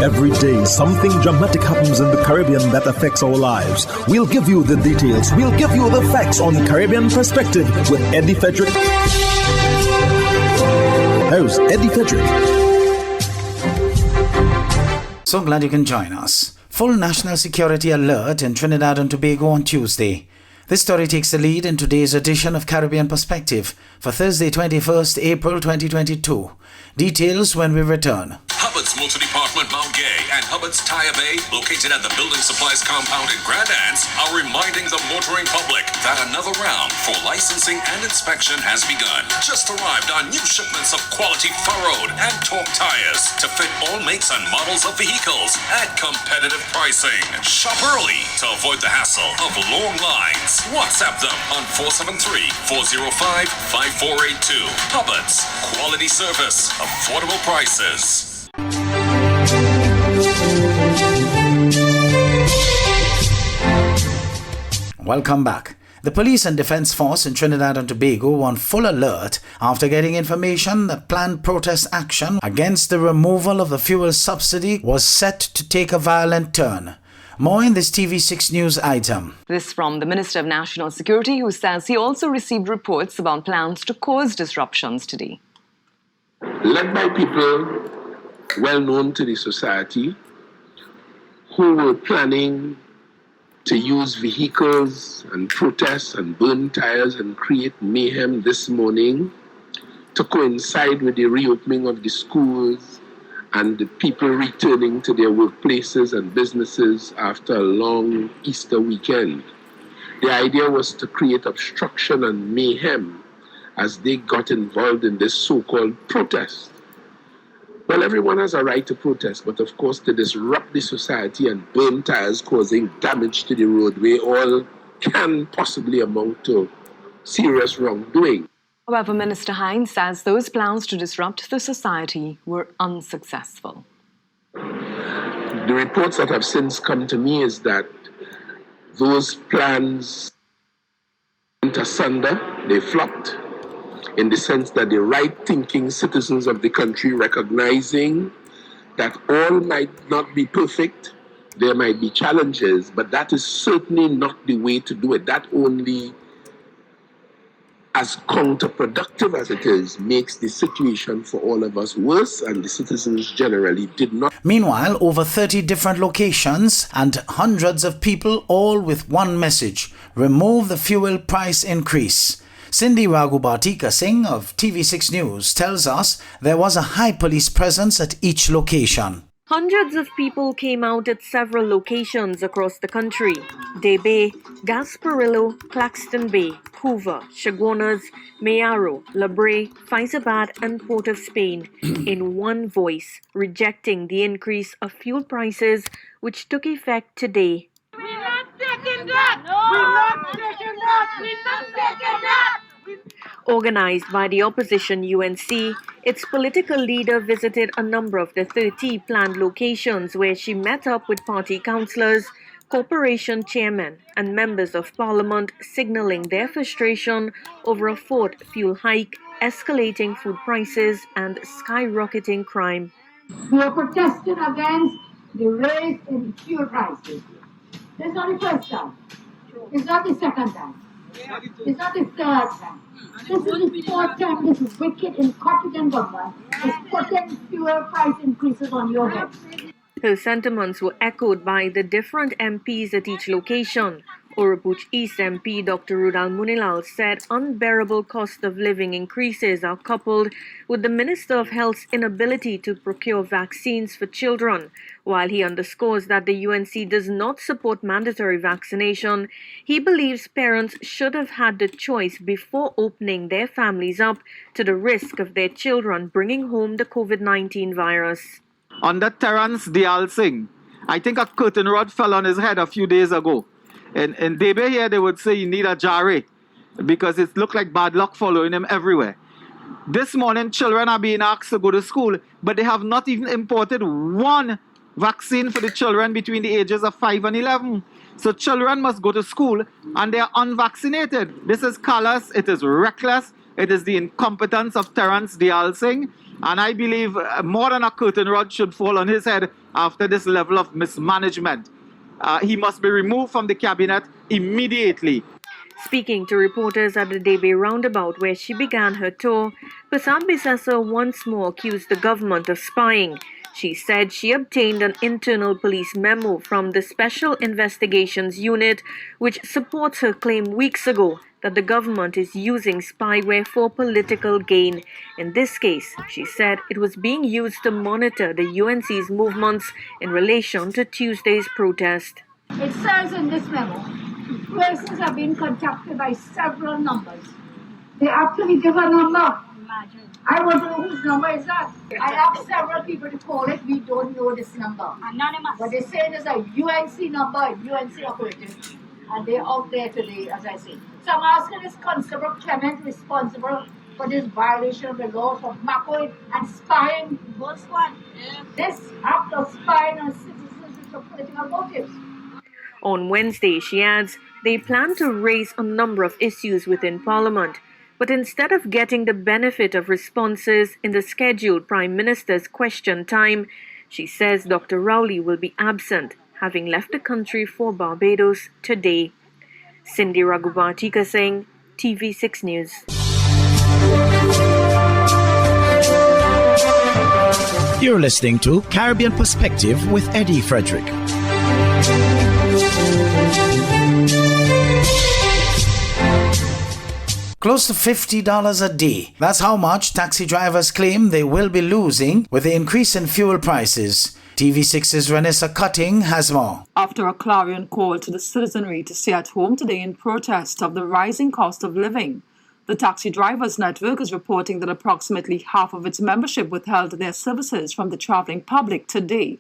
Every day, something dramatic happens in the Caribbean that affects our lives. We'll give you the details. We'll give you the facts on Caribbean Perspective with Eddie Frederick. Here's Eddie Frederick. So glad you can join us. Full national security alert in Trinidad and Tobago on Tuesday. This story takes the lead in today's edition of Caribbean Perspective for Thursday, 21st April 2022. Details when we return. Hubbard's Motor Department Mount Gay and Hubbard's Tire Bay, located at the Building Supplies Compound in Grand Anse, are reminding the motoring public that another round for licensing and inspection has begun. Just arrived on new shipments of quality furrowed and torque tires to fit all makes and models of vehicles at competitive pricing. Shop early to avoid the hassle of long lines. WhatsApp them on 473-405-5482. Hubbard's, quality service, affordable prices. Welcome back. The Police and Defence Force in Trinidad and Tobago were on full alert after getting information that planned protest action against the removal of the fuel subsidy was set to take a violent turn. More in this TV6 News item. This from the Minister of National Security, who says he also received reports about plans to cause disruptions today. Led by people well known to the society who were planning to use vehicles and protest and burn tires and create mayhem this morning to coincide with the reopening of the schools and the people returning to their workplaces and businesses after a long Easter weekend. The idea was to create obstruction and mayhem as they got involved in this so-called protest. Well, everyone has a right to protest, but of course to disrupt the society and burn tires causing damage to the roadway all can possibly amount to serious wrongdoing. However, Minister Hines says those plans to disrupt the society were unsuccessful. The reports that have since come to me is that those plans went asunder, they flopped, in the sense that the right-thinking citizens of the country, recognizing that all might not be perfect, there might be challenges, but that is certainly not the way to do it. That only, as counterproductive as it is, makes the situation for all of us worse, and the citizens generally did not. Meanwhile, over 30 different locations and hundreds of people, all with one message: remove the fuel price increase. Cindy Raghubartika Singh of TV6 News tells us there was a high police presence at each location. Hundreds of people came out at several locations across the country: Day Bay, Gasparillo, Claxton Bay, Hoover, Chaguanas, Mayaro, La Brea, Faizabad and Port of Spain in one voice, rejecting the increase of fuel prices which took effect today. We're not taking that! No! We're not taking that! We're not taking that! Organized by the opposition UNC, its political leader visited a number of the 30 planned locations where she met up with party councillors, corporation chairmen and members of parliament, signaling their frustration over a fourth fuel hike, escalating food prices and skyrocketing crime. We are protesting against the raise in fuel prices. This is not the first time. It's not the second time. It's not the third time. This is the fourth time this wicked, incompetent government is putting fuel price increases on your head. Her sentiments were echoed by the different MPs at each location. Oropuch East MP Dr. Rudal Munilal said unbearable cost of living increases are coupled with the Minister of Health's inability to procure vaccines for children. While he underscores that the UNC does not support mandatory vaccination, he believes parents should have had the choice before opening their families up to the risk of their children bringing home the COVID-19 virus. Under Terence Dial Singh, I think a curtain rod fell on his head a few days ago. In Debe here, they would say you need a jare because it looked like bad luck following him everywhere. This morning, children are being asked to go to school, but they have not even imported one vaccine for the children between the ages of 5 and 11. So children must go to school and they are unvaccinated. This is callous, it is reckless, it is the incompetence of Terence Dial Singh, And I believe more than a curtain rod should fall on his head after this level of mismanagement. He must be removed from the cabinet immediately. Speaking to reporters at the Debe roundabout where she began her tour, Pasam Bisasa once more accused the government of spying. She said she obtained an internal police memo from the Special Investigations Unit, which supports her claim weeks ago that the government is using spyware for political gain. In this case, she said it was being used to monitor the UNC's movements in relation to Tuesday's protest. It says in this memo, persons have been contacted by several numbers. They actually give a number. I want to know whose number is that. I asked several people to call it. We don't know this number. Anonymous. But they say there's a UNC number, UNC operative. And they're out there today, as I say. So I'm asking is Constable Clement responsible for this violation of the law for MACOID and spying? This act of spying on citizens is for political motives. On Wednesday, she adds, they plan to raise a number of issues within Parliament. But instead of getting the benefit of responses in the scheduled Prime Minister's question time, she says Dr. Rowley will be absent, having left the country for Barbados today. Cindy Raghubatika Singh, TV6 News. You're listening to Caribbean Perspective with Eddie Frederick. Close to $50 a day. That's how much taxi drivers claim they will be losing with the increase in fuel prices. TV6's Renessa Cutting has more. After a clarion call to the citizenry to stay at home today in protest of the rising cost of living, the Taxi Drivers Network is reporting that approximately half of its membership withheld their services from the traveling public today.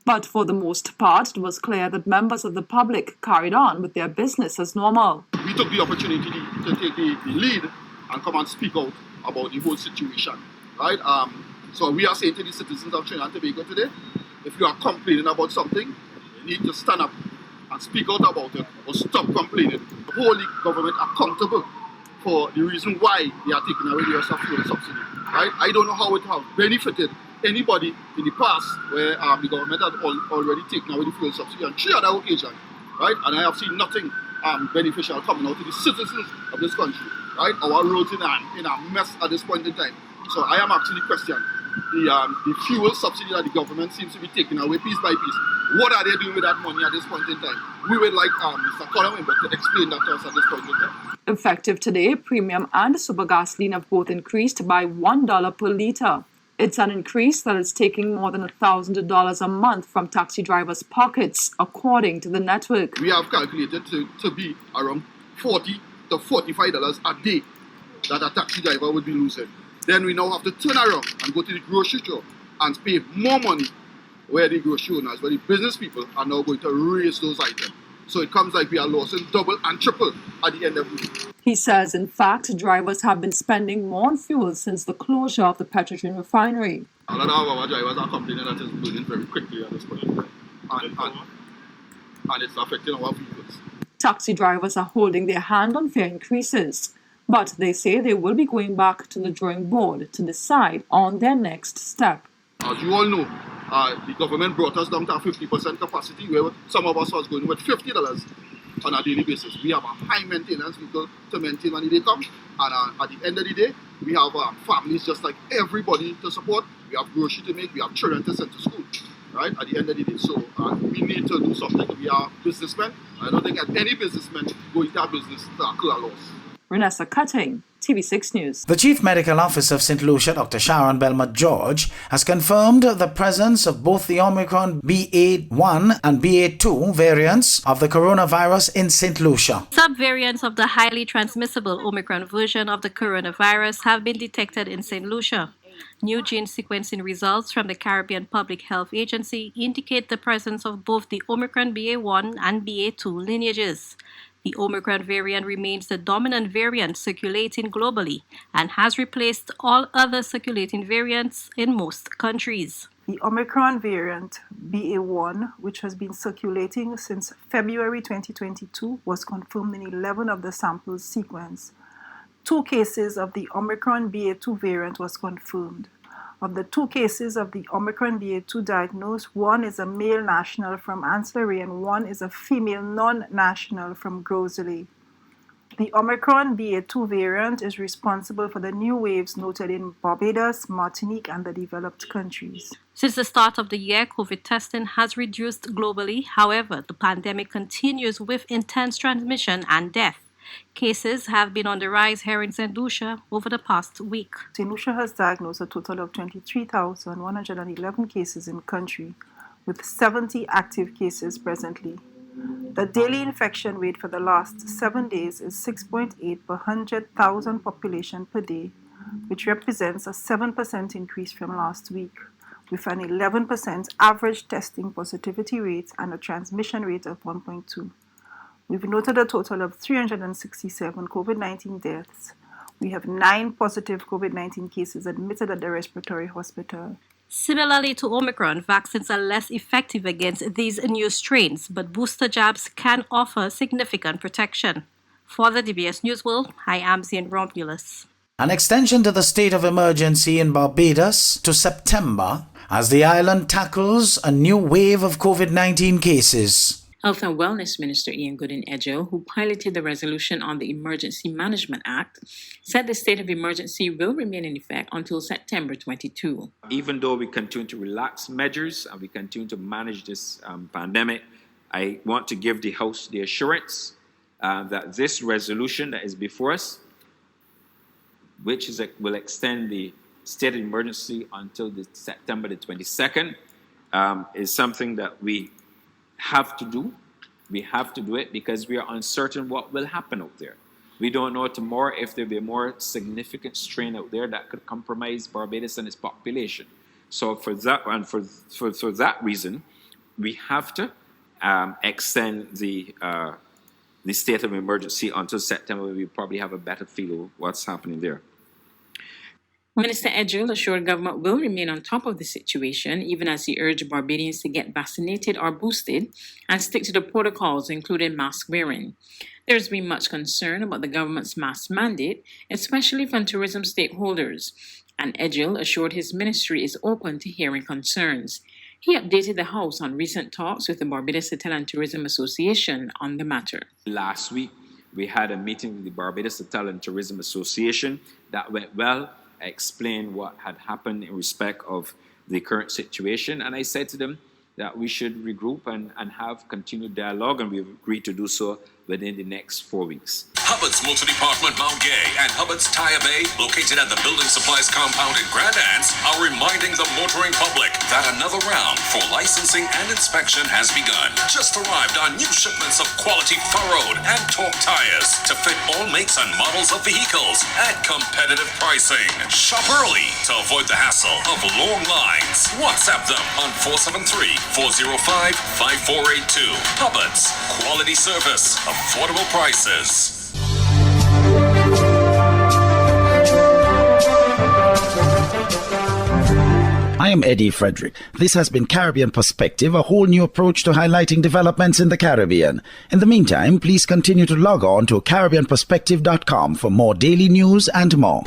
But for the most part, it was clear that members of the public carried on with their business as normal. We took the opportunity to take the lead and come and speak out about the whole situation, right? So we are saying to the citizens of Trinidad and Tobago today, if you are complaining about something, you need to stand up and speak out about it or stop complaining. Hold the government accountable for the reason why they are taking away the fuel subsidy, right? I don't know how it has benefited anybody in the past where the government had already taken away the fuel subsidy on 3 other occasions, right? And I have seen nothing beneficial coming out to the citizens of this country, right? Our roads in a mess at this point in time. So I am actually questioning the fuel subsidy that the government seems to be taking away piece by piece. What are they doing with that money at this point in time? We would like Mr. Colin to explain that to us at this point in time. Effective today, premium and super gasoline have both increased by $1 per litre. It's an increase that is taking more than $1,000 a month from taxi drivers' pockets, according to the network. We have calculated to be around $40 to $45 a day that a taxi driver would be losing. Then we now have to turn around and go to the grocery store and pay more money where the grocery owners, where the business people are now going to raise those items. So it comes like we are losing double and triple at the end of the week. He says, in fact, drivers have been spending more on fuel since the closure of the Petrotrin refinery. A lot of our drivers are complaining that it's burning very quickly at this point in time. And it's affecting our vehicles. Taxi drivers are holding their hand on fare increases, but they say they will be going back to the drawing board to decide on their next step. As you all know, the government brought us down to a 50% capacity where some of us was going with $50 on a daily basis. We have a high maintenance vehicle to maintain when they come, and at the end of the day, we have families just like everybody to support. We have grocery to make, we have children to send to school, right? At the end of the day, so we need to do something. We are businessmen. I don't think any businessman going to our business to accrue a loss. Renessa Cutting, TV6 News. The Chief Medical Officer of St. Lucia, Dr. Sharon Belmont George, has confirmed the presence of both the Omicron BA1 and BA2 variants of the coronavirus in St. Lucia. Subvariants of the highly transmissible Omicron version of the coronavirus have been detected in St. Lucia. New gene sequencing results from the Caribbean Public Health Agency indicate the presence of both the Omicron BA1 and BA2 lineages. The Omicron variant remains the dominant variant circulating globally and has replaced all other circulating variants in most countries. The Omicron variant BA1, which has been circulating since February 2022, was confirmed in 11 of the samples sequenced. 2 cases of the Omicron BA2 variant was confirmed. Of the 2 cases of the Omicron BA2 diagnosed, 1 is a male national from Ancillary and 1 is a female non-national from Grosley. The Omicron BA2 variant is responsible for the new waves noted in Barbados, Martinique, and the developed countries. Since the start of the year, COVID testing has reduced globally. However, the pandemic continues with intense transmission and death. Cases have been on the rise here in St. Lucia over the past week. St. Lucia has diagnosed a total of 23,111 cases in the country, with 70 active cases presently. The daily infection rate for the last 7 days is 6.8 per 100,000 population per day, which represents a 7% increase from last week, with an 11% average testing positivity rate and a transmission rate of 1.2. We've noted a total of 367 COVID-19 deaths. We have 9 positive COVID-19 cases admitted at the respiratory hospital. Similarly to Omicron, vaccines are less effective against these new strains, but booster jabs can offer significant protection. For the DBS News World, I am Zane Romulus. An extension to the state of emergency in Barbados to September as the island tackles a new wave of COVID-19 cases. Health and Wellness Minister Ian Goodin-Edgell, who piloted the resolution on the Emergency Management Act, said the state of emergency will remain in effect until September 22. Even though we continue to relax measures and we continue to manage this pandemic, I want to give the House the assurance that this resolution that is before us, which will extend the state of emergency until September the 22nd, is something that we have to do. We have to do it because we are uncertain what will happen out there. We don't know tomorrow if there'll be a more significant strain out there that could compromise Barbados and its population. So for that and for that reason, we have to extend the state of emergency until September. We probably have a better feel of what's happening there. Minister Edgell assured government will remain on top of the situation, even as he urged Barbadians to get vaccinated or boosted and stick to the protocols, including mask wearing. There's been much concern about the government's mask mandate, especially from tourism stakeholders, and Edgell assured his ministry is open to hearing concerns. He updated the House on recent talks with the Barbados Hotel and Tourism Association on the matter. Last week, we had a meeting with the Barbados Hotel and Tourism Association that went well. I explained what had happened in respect of the current situation, and I said to them that we should regroup and have continued dialogue, and we've agreed to do so within the next 4 weeks. Hubbard's Multi-Department Mount Gay and Hubbard's Tire Bay, located at the Building Supplies Compound in Grand Anse, are reminding the motoring public that another round for licensing and inspection has begun. Just arrived on new shipments of quality furrowed and torque tires to fit all makes and models of vehicles at competitive pricing. Shop early to avoid the hassle of long lines. WhatsApp them on 473-405-5482. Hubbard's, quality service, affordable prices. I am Eddie Frederick. This has been Caribbean Perspective, a whole new approach to highlighting developments in the Caribbean. In the meantime, please continue to log on to CaribbeanPerspective.com for more daily news and more.